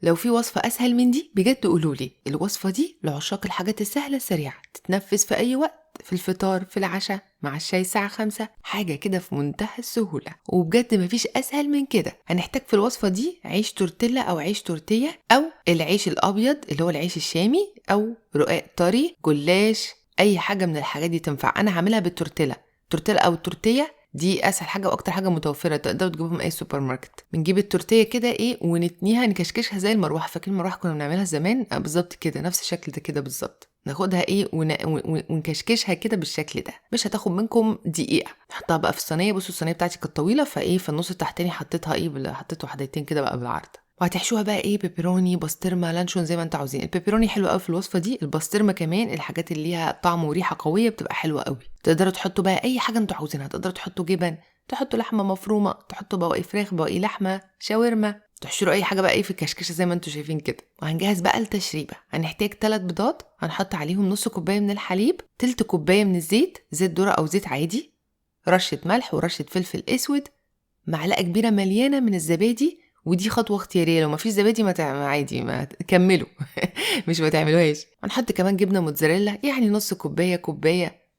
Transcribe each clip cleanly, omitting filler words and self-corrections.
لو في وصفة أسهل من دي بجد قولولي. الوصفة دي لعشاق الحاجات السهلة السريعة، تتنفذ في أي وقت، في الفطار، في العشاء، مع الشاي الساعة 5، حاجة كده في منتهى السهولة. وبجد مفيش أسهل من كده. هنحتاج في الوصفة دي عيش تورتيلا أو عيش تورتيه، أو العيش الأبيض اللي هو العيش الشامي، أو رقاق طري، جلاش، أي حاجة من الحاجات دي تنفع. أنا هعملها بالتورتيلا. التورتيلا أو التورتيه دي اسهل حاجه واكتر حاجه متوفره، تقدروا تجيبوها من اي سوبر ماركت. بنجيب التورتيه كده ايه ونتنيها، نكشكشها زي المروحه. فاكرين المروحه كنا بنعملها زمان؟ بالظبط كده، نفس الشكل ده كده بالظبط. ناخدها ايه ونكشكشها كده بالشكل ده. مش هتاخد منكم دقيقه. نحطها بقى في الصينيه. بصوا الصينيه بتاعتي كانت طويله، فايه في النص التحتاني حطيتها ايه، حطيت وحدتين كده بقى بالعرض. وهتحشوها بقى ايه، بيبروني، بسطرمه، لانشون، زي ما انتوا عاوزين. البيبروني حلو قوي في الوصفه دي. البسطرمه كمان، الحاجات اللي ليها طعم وريحه قويه بتبقى حلوه قوي. تقدروا تحطوا بقى اي حاجه انتوا عاوزينها. تقدروا تحطوا جبن، تحطوا لحمه مفرومه، تحطوا بواقي فراخ، بواقي لحمه، شاورما، تحشروا اي حاجه بقى ايه في الكشكشه زي ما انتوا شايفين كده. وهنجهز بقى التشريبه. هنحتاج 3 بيضات، هنحط عليهم نص كوبايه من الحليب، تلت كوبايه من الزيت، زيت ذره او زيت عادي، رشه ملح ورشه فلفل اسود، معلقه كبيره مليانه من الزبادي. ودي خطوه اختياريه، لو ما فيش زبادي ما عادي ما تكملوا مش ما تعملوهاش. هنحط كمان جبنه موتزاريلا، يعني نص كوبايه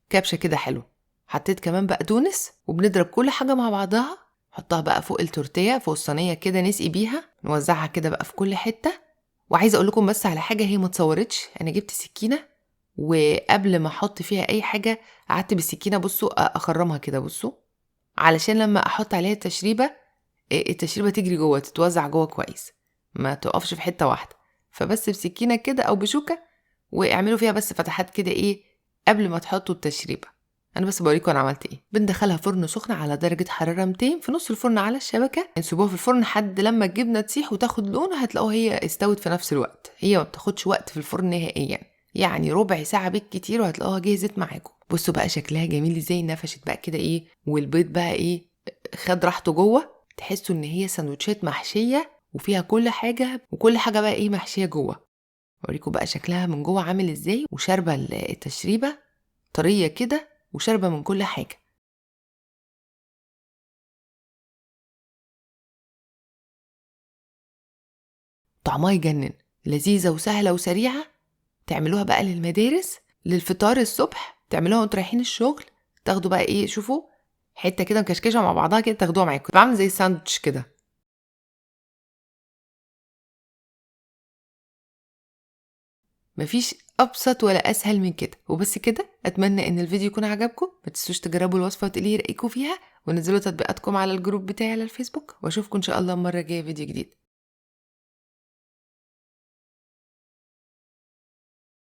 كبشه كده حلو. حطيت كمان بقدونس. وبنضرب كل حاجه مع بعضها، نحطها بقى فوق التورتيه، فوق الصينيه كده، نسقي بيها، نوزعها كده بقى في كل حته. وعايزه اقول لكم بس على حاجه، هي ما اتصورتش. انا جبت سكينه، وقبل ما احط فيها اي حاجه قعدت بالسكينه بصوا اخرمها كده، بصوا، علشان لما احط عليها التشريبه تجري جوه، تتوزع جوه كويس، ما تقفش في حته واحده. فبس بسكينه كده او بشوكه، واعملوا فيها بس فتحات كده ايه قبل ما تحطوا التشريبه. انا بس بوريكم انا عملت ايه. بندخلها فرن سخن على درجه حراره 200 في نص الفرن على الشبكه. نسيبوها في الفرن لحد لما الجبنه تسيح وتاخد لون، هتلاقوها هي استوت في نفس الوقت. هي ما بتاخدش وقت في الفرن نهائيا، يعني ربع ساعه بالكتير وهتلاقوها جهزت معاكم. بصوا بقى شكلها جميل ازاي، نفشت بقى كده ايه، والبيض بقى ايه خد راحته جوه. تحسوا ان هي سندوتشات محشيه وفيها كل حاجه، وكل حاجه بقى ايه محشيه جوه. اوريكم بقى شكلها من جوه عامل ازاي، وشاربه التشريبه طريه كده، وشاربه من كل حاجه. طعمها يجنن، لذيذه وسهله وسريعه. تعملوها بقى للمدارس، للفطار الصبح، تعملوها وانتوا رايحين الشغل. تاخدوا بقى ايه، شوفوا حته كده مكشكشه مع بعضها كده، تاخدوها معاكم، تبقى عامل زي الساندوتش كده. مفيش ابسط ولا اسهل من كده. وبس كده، اتمنى ان الفيديو يكون عجبكم. ما تنسوش تجربوا الوصفه وتقولي رايكم فيها، ونزلوا تطبيقاتكم على الجروب بتاعي على الفيسبوك. واشوفكم ان شاء الله المره الجايه فيديو جديد.